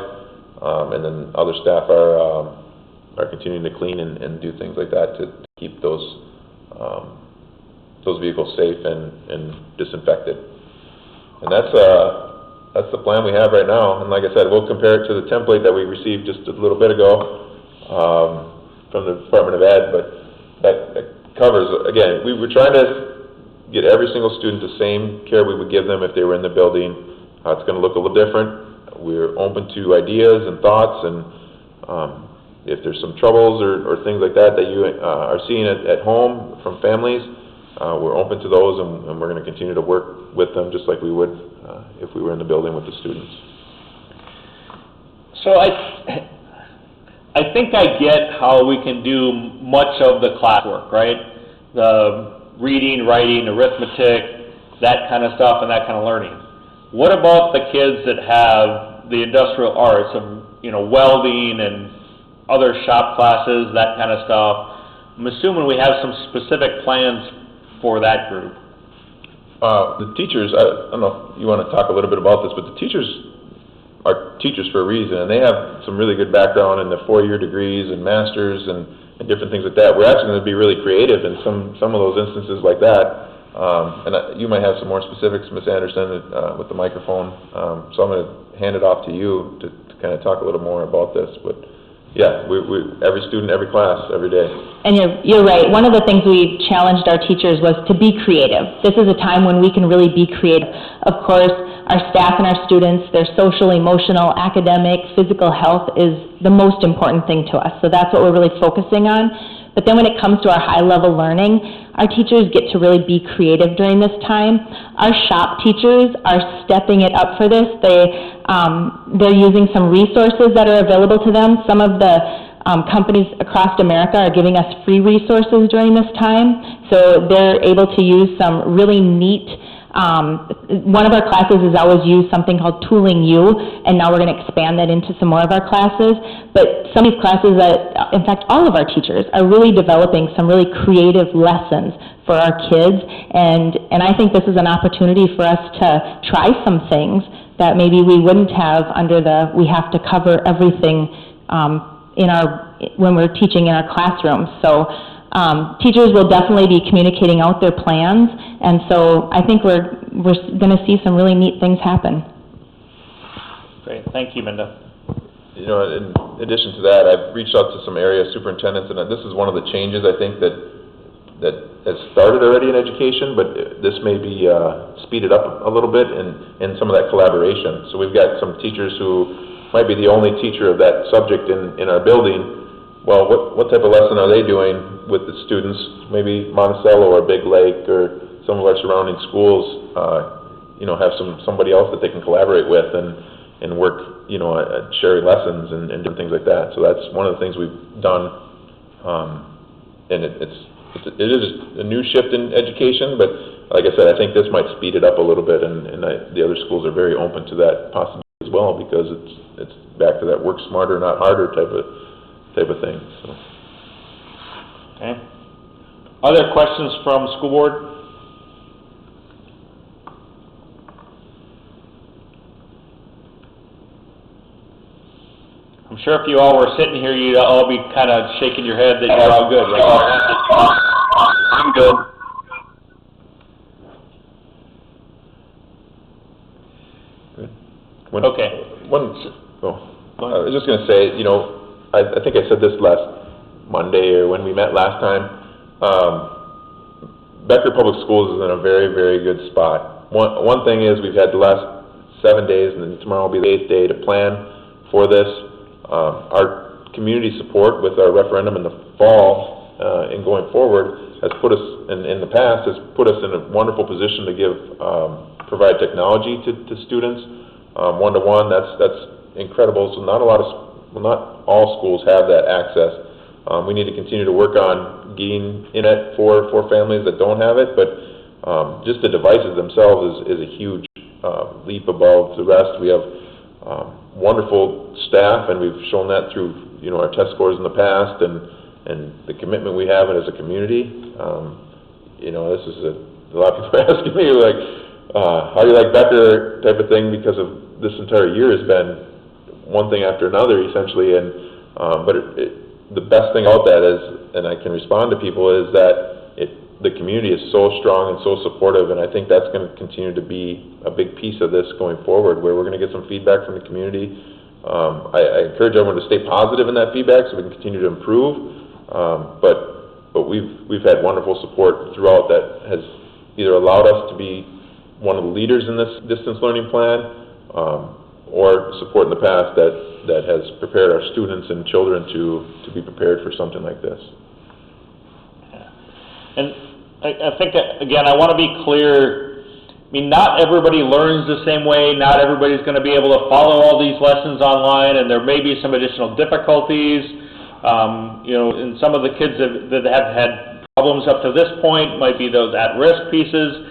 and then other staff are continuing to clean and do things like that to keep those vehicles safe and disinfected. And that's the plan we have right now. And like I said, we'll compare it to the template that we received just a little bit ago from the Department of Ed, but that covers, again, we were trying to get every single student the same care we would give them if they were in the building. It's going to look a little different. We're open to ideas and thoughts, and if there's some troubles or things like that you are seeing at home from families, we're open to those, and we're going to continue to work with them just like we would if we were in the building with the students. So I think I get how we can do much of the classwork, right? The reading, writing, arithmetic, that kind of stuff, and that kind of learning. What about the kids that have the industrial arts of, welding and other shop classes, that kind of stuff? I'm assuming we have some specific plans for that group. The teachers, I don't know if you want to talk a little bit about this, but the teachers are teachers for a reason, and they have some really good background in the 4-year degrees and masters and different things like that. We're actually going to be really creative in some of those instances like that. You might have some more specifics, Ms. Anderson, with the microphone. So I'm going to hand it off to you to kind of talk a little more about this. But yeah, we every student, every class, every day. And you're right. One of the things we challenged our teachers was to be creative. This is a time when we can really be creative. Of course, our staff and our students, their social, emotional, academic, physical health is the most important thing to us. So that's what we're really focusing on. But then when it comes to our high-level learning, our teachers get to really be creative during this time. Our shop teachers are stepping it up for this. They're using some resources that are available to them. Some of the companies across America are giving us free resources during this time. So they're able to use some really neat, one of our classes has always used something called Tooling U, and now we're going to expand that into some more of our classes. But some of these classes, in fact, all of our teachers are really developing some really creative lessons for our kids, and I think this is an opportunity for us to try some things that maybe we wouldn't have under we have to cover everything when we're teaching in our classrooms. So teachers will definitely be communicating out their plans, and so I think we're going to see some really neat things happen. Great, thank you, Minda. You know, in addition to that, I've reached out to some area superintendents, and this is one of the changes I think that has started already in education, but this may be speeded up a little bit in some of that collaboration. So we've got some teachers who might be the only teacher of that subject in our building. Well, what type of lesson are they doing with the students? Maybe Monticello or Big Lake or some of our surrounding schools, have somebody else that they can collaborate with and work, at sharing lessons and doing things like that. So that's one of the things we've done, and it is a new shift in education, but like I said, I think this might speed it up a little bit, and the other schools are very open to that possibility as well, because it's back to that work smarter, not harder type of thing. So. Okay. Other questions from school board? I'm sure if you all were sitting here, you'd all be kind of shaking your head that you're all good, right? I'm good. Good. Okay. I was just going to say, I think I said this last Monday or when we met last time. Becker Public Schools is in a very, very good spot. One thing is we've had the last 7 days, and then tomorrow will be the 8th day to plan for this. Our community support with our referendum in the fall and going forward has put us, in the past, has put us in a wonderful position to provide technology to students one-to-one. That's incredible. So not all schools have that access. We need to continue to work on getting internet for families that don't have it, but just the devices themselves is a huge leap above the rest. We have wonderful staff, and we've shown that through our test scores in the past and the commitment we have as a community. This is a lot of people are asking me like, how do you like Becker type of thing, because of this entire year has been one thing after another essentially, and but the best thing about that is, and I can respond to people, is that the community is so strong and so supportive, and I think that's going to continue to be a big piece of this going forward, where we're going to get some feedback from the community. I encourage everyone to stay positive in that feedback so we can continue to improve, but we've had wonderful support throughout that has either allowed us to be one of the leaders in this distance learning plan, or support in the past that has prepared our students and children to be prepared for something like this. And I think that, again, I want to be clear. I mean, not everybody learns the same way. Not everybody's going to be able to follow all these lessons online, and there may be some additional difficulties. And some of the kids that have had problems up to this point might be those at-risk pieces.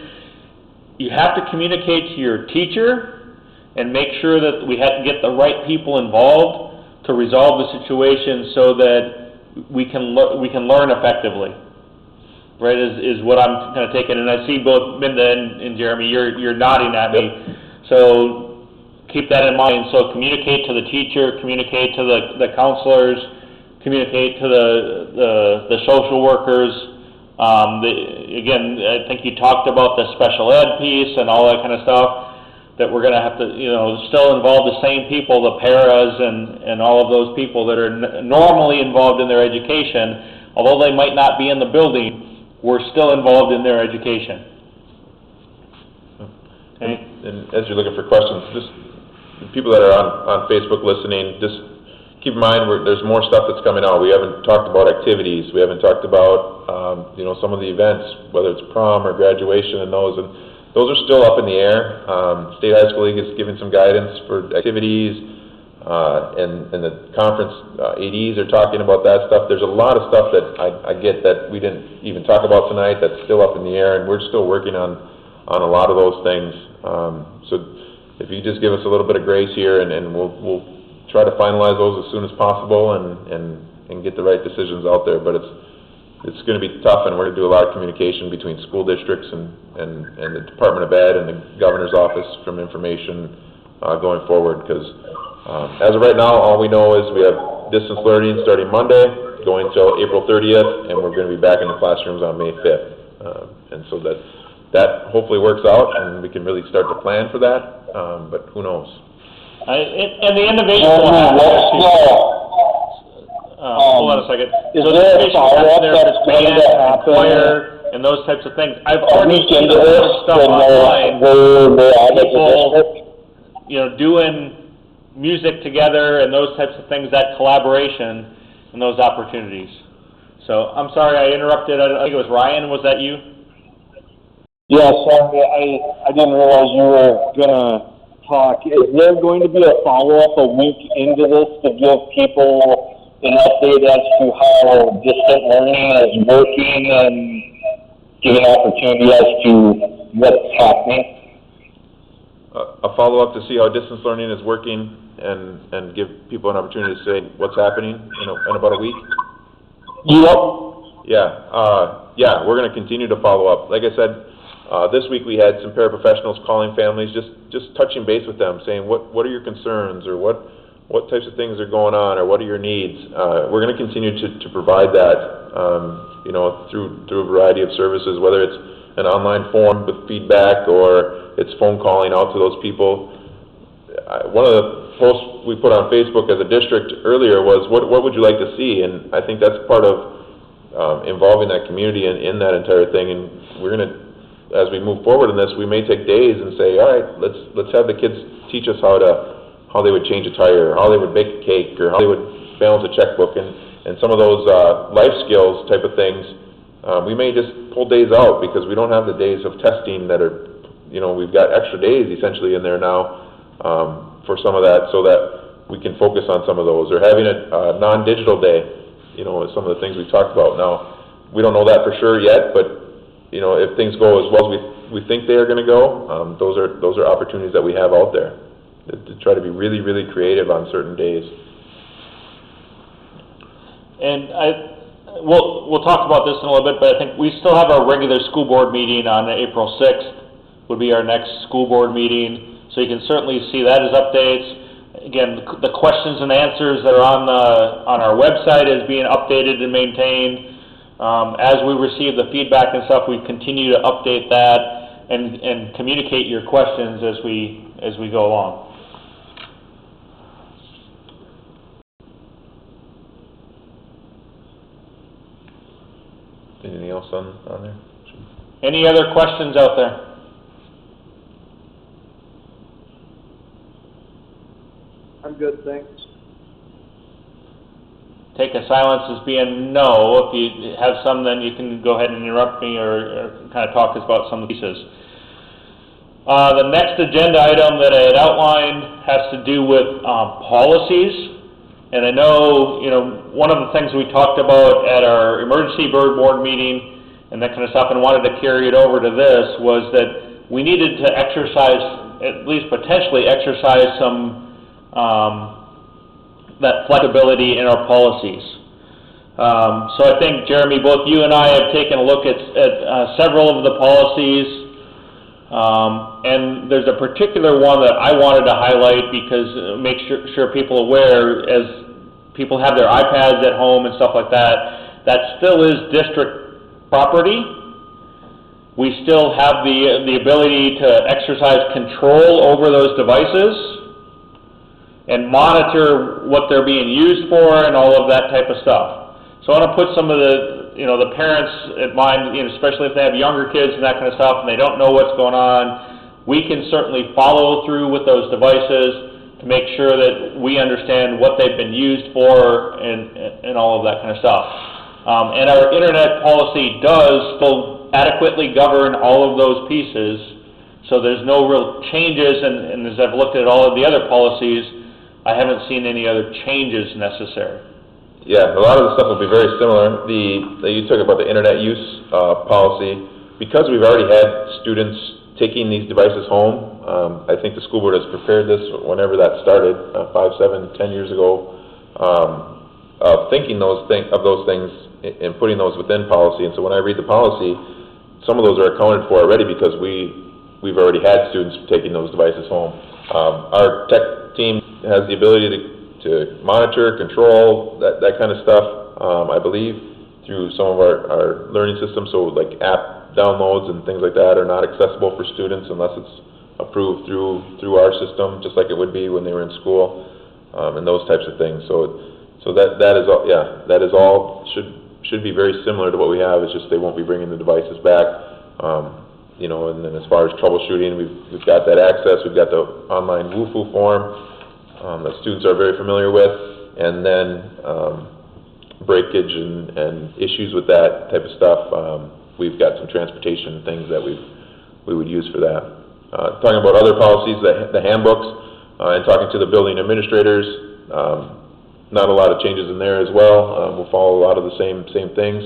You have to communicate to your teacher and make sure that we get the right people involved to resolve the situation so that we can learn effectively. Right, is what I'm kind of taking, and I see both Minda and Jeremy, you're nodding at me. So keep that in mind. So communicate to the teacher, communicate to the counselors, communicate to the social workers. again, I think you talked about the special ed piece and all that kind of stuff, that we're gonna have to, still involve the same people, the paras and all of those people that are normally involved in their education. Although they might not be in the building, we're still involved in their education. Okay? And as you're looking for questions, just the people that are on Facebook listening, just keep in mind there's more stuff that's coming out. We haven't talked about activities. We haven't talked about, some of the events, whether it's prom or graduation and those are still up in the air. State High School League is giving some guidance for activities, and the conference ADs are talking about that stuff. There's a lot of stuff that I get that we didn't even talk about tonight that's still up in the air, and we're still working on a lot of those things. So if you just give us a little bit of grace here, and we'll try to finalize those as soon as possible and get the right decisions out there. But it's going to be tough, and we're going to do a lot of communication between school districts and the Department of Ed and the Governor's Office from information going forward, because as of right now, all we know is we have distance learning starting Monday, going until April 30th, and we're going to be back in the classrooms on May 5th. And so that hopefully works out, and we can really start to plan for that, but who knows? And the innovation will happen. Hold on a second. Is So there a the innovation follow-up there that's for going band, to happen? choir, and those types of things. I've A already week seen into a lot this, of stuff when online, they're out of the people, district? doing music together and those types of things, that collaboration and those opportunities. So, I'm sorry I interrupted. I think it was Ryan. Was that you? Yeah, sorry, I didn't realize you were gonna talk. Is there going to be a follow-up a week into this to give people an update as to how distant learning is working and give an opportunity as to what's happening? A follow-up to see how distance learning is working and give people an opportunity to say what's happening in about a week? Yep. Yeah, we're going to continue to follow up. Like I said, this week we had some paraprofessionals calling families, just touching base with them, saying what are your concerns, or what types of things are going on, or what are your needs. We're going to continue to provide that, through a variety of services, whether it's an online form with feedback or it's phone calling out to those people. One of the posts we put on Facebook as a district earlier was, what would you like to see? And I think that's part of involving that community in that entire thing. And we're going to, as we move forward in this, we may take days and say, all right, let's have the kids teach us how they would change a tire, or how they would bake a cake, or how they would balance a checkbook, and some of those life skills type of things. We may just pull days out because we don't have the days of testing that are, we've got extra days essentially in there now for some of that, so that we can focus on some of those, or having a non-digital day, is some of the things we talked about. Now, we don't know that for sure yet, but if things go as well as we think they are going to go, those are opportunities that we have out there to try to be really, really creative on certain days. And we'll talk about this in a little bit, but I think we still have our regular school board meeting on April 6th, would be our next school board meeting. So you can certainly see that as updates. Again, the questions and answers that are on our website is being updated and maintained. As we receive the feedback and stuff, we continue to update that and communicate your questions as we go along. Anything else on there? Any other questions out there? I'm good, thanks. Take a silence as being no. If you have some, then you can go ahead and interrupt me or kind of talk about some of the pieces. The next agenda item that I had outlined has to do with policies. And I know, one of the things we talked about at our emergency board meeting and that kind of stuff, and wanted to carry it over to this, was that we needed to exercise, at least potentially exercise some that flexibility in our policies. So I think, Jeremy, both you and I have taken a look at several of the policies, and there's a particular one that I wanted to highlight because make sure people are aware, as people have their iPads at home and stuff like that, that still is district property. we still have the ability to exercise control over those devices and monitor what they're being used for and all of that type of stuff. So I want to put some of the, the parents in mind, especially if they have younger kids and that kind of stuff and they don't know what's going on. We can certainly follow through with those devices to make sure that we understand what they've been used for and all of that kind of stuff. And our internet policy does still adequately govern all of those pieces, so there's no real changes, and as I've looked at all of the other policies, I haven't seen any other changes necessary. Yeah, a lot of the stuff will be very similar. That you talk about the internet use policy, because we've already had students taking these devices home. I think the school board has prepared this whenever that started, 5, 7, 10 years ago, of thinking of those things and putting those within policy. And so when I read the policy, some of those are accounted for already because we've already had students taking those devices home. Our tech team has the ability to monitor, control, that kind of stuff, I believe, through some of our learning systems. So like app downloads and things like that are not accessible for students unless it's approved through our system, just like it would be when they were in school, and those types of things. So that is all, yeah, that is all should be very similar to what we have. It's just they won't be bringing the devices back. And then as far as troubleshooting, we've got that access. We've got the online WUFU form that students are very familiar with, and then breakage and issues with that type of stuff. We've got some transportation things that we would use for that. Talking about other policies, the handbooks, and talking to the building administrators, not a lot of changes in there as well. We'll follow a lot of the same things.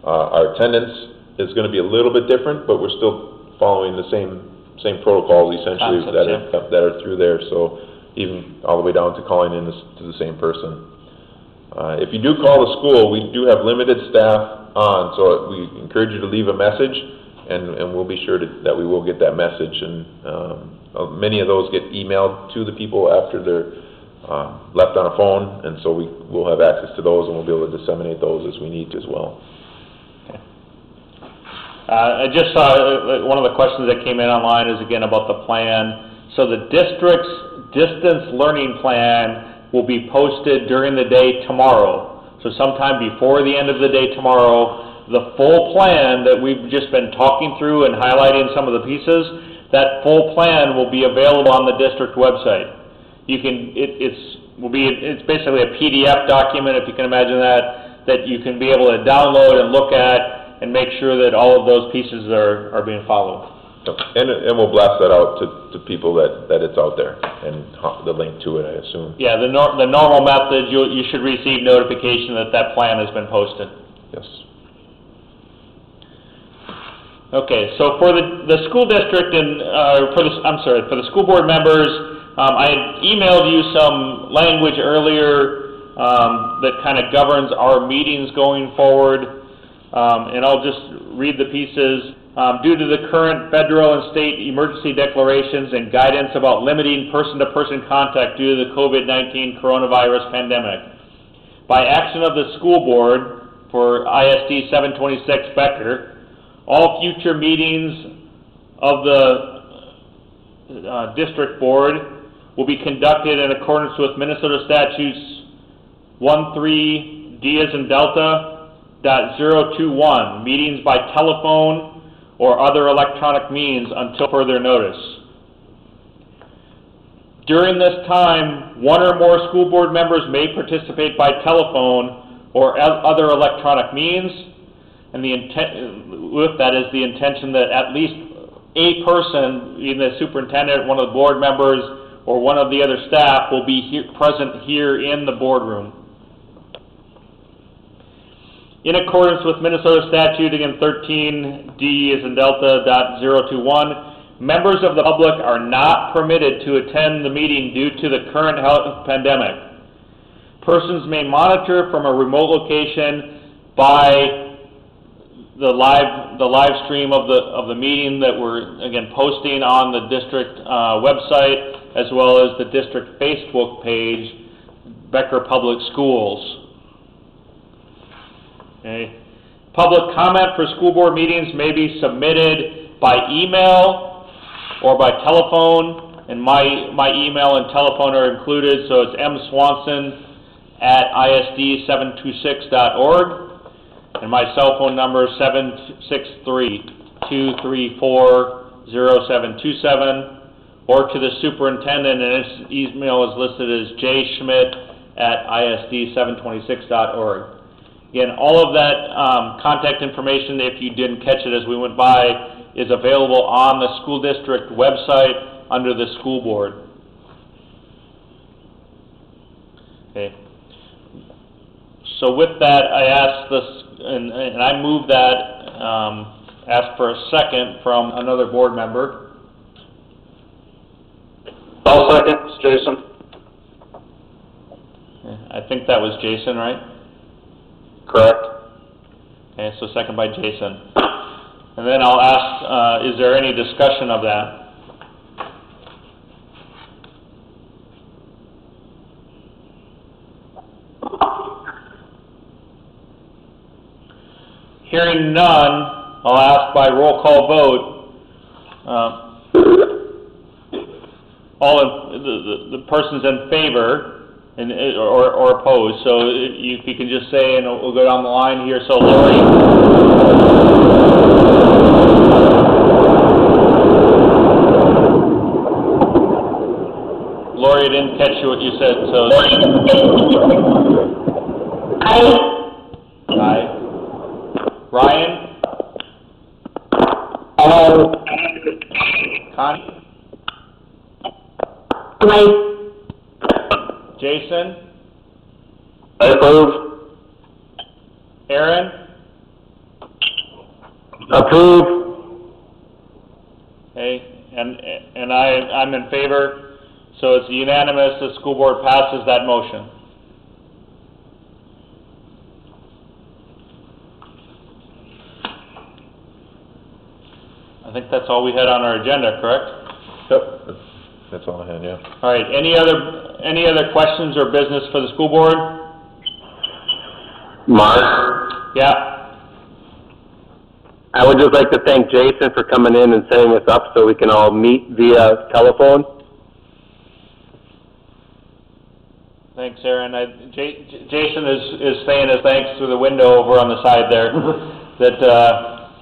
Our attendance is going to be a little bit different, but we're still following the same protocols essentially that are through there. So even all the way down to calling in to the same person. If you do call the school, we do have limited staff on, so we encourage you to leave a message, and we'll be sure that we will get that message. And many of those get emailed to the people after they're left on a phone, and so we'll have access to those, and we'll be able to disseminate those as we need to as well. I just saw one of the questions that came in online is again about the plan. So the district's distance learning plan will be posted during the day tomorrow. So sometime before the end of the day tomorrow, the full plan that we've just been talking through and highlighting some of the pieces, that full plan will be available on the district website. You can, it's basically a PDF document, if you can imagine that you can be able to download and look at and make sure that all of those pieces are being followed. And we'll blast that out to people that it's out there, and the link to it, I assume. Yeah, the normal method, you should receive notification that plan has been posted. Yes. Okay, so for the school district and, for the school board members, I had emailed you some language earlier that kind of governs our meetings going forward. And I'll just read the pieces. Due to the current federal and state emergency declarations and guidance about limiting person-to-person contact due to the COVID-19 coronavirus pandemic, by action of the school board for ISD 726 Becker, all future meetings of the district board will be conducted in accordance with Minnesota Statutes 13D as in Delta, .021, meetings by telephone or other electronic means until further notice. During this time, one or more school board members may participate by telephone or other electronic means, and with that is the intention that at least a person, either the superintendent, one of the board members, or one of the other staff will be present here in the boardroom. In accordance with Minnesota statute, again 13D as in Delta .021, members of the public are not permitted to attend the meeting due to the current health pandemic. Persons may monitor from a remote location by the live stream of the meeting that we're again posting on the district website, as well as the district Facebook page, Becker Public Schools. Okay. Public comment for school board meetings may be submitted by email or by telephone, and my email and telephone are included, so it's mswanson@isd726.org, and my cell phone number is 763-234-0727, or to the superintendent, and his email is listed as jschmidt@isd726.org. Again, all of that contact information, if you didn't catch it as we went by, is available on the school district website under the school board. Okay. So with that, I ask this, and I move that, ask for a second from another board member. I'll second, it's Jason. I think that was Jason, right? Correct. Okay, so second by Jason. And then I'll ask, is there any discussion of that? Hearing none, I'll ask by roll call vote, the persons in favor and, or opposed. So if you can just say, and we'll go down the line here. So Lori? Lori, I didn't catch what you said, so. Aye. Aye. Ryan? Connie? Aye. Jason? I approve. Aaron? Approve. Okay, and I'm in favor, so it's unanimous, the school board passes that motion. I think that's all we had on our agenda, correct? Yep, that's all I had, yeah. All right, any other questions or business for the school board? Mark, Yeah, I would just like to thank Jason for coming in and setting this up so we can all meet via telephone. thanks, Aaron. Jason is saying his thanks through the window over on the side there, that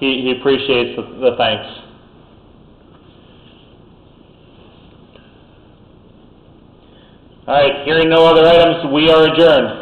he appreciates the thanks. All right, hearing no other items, we are adjourned.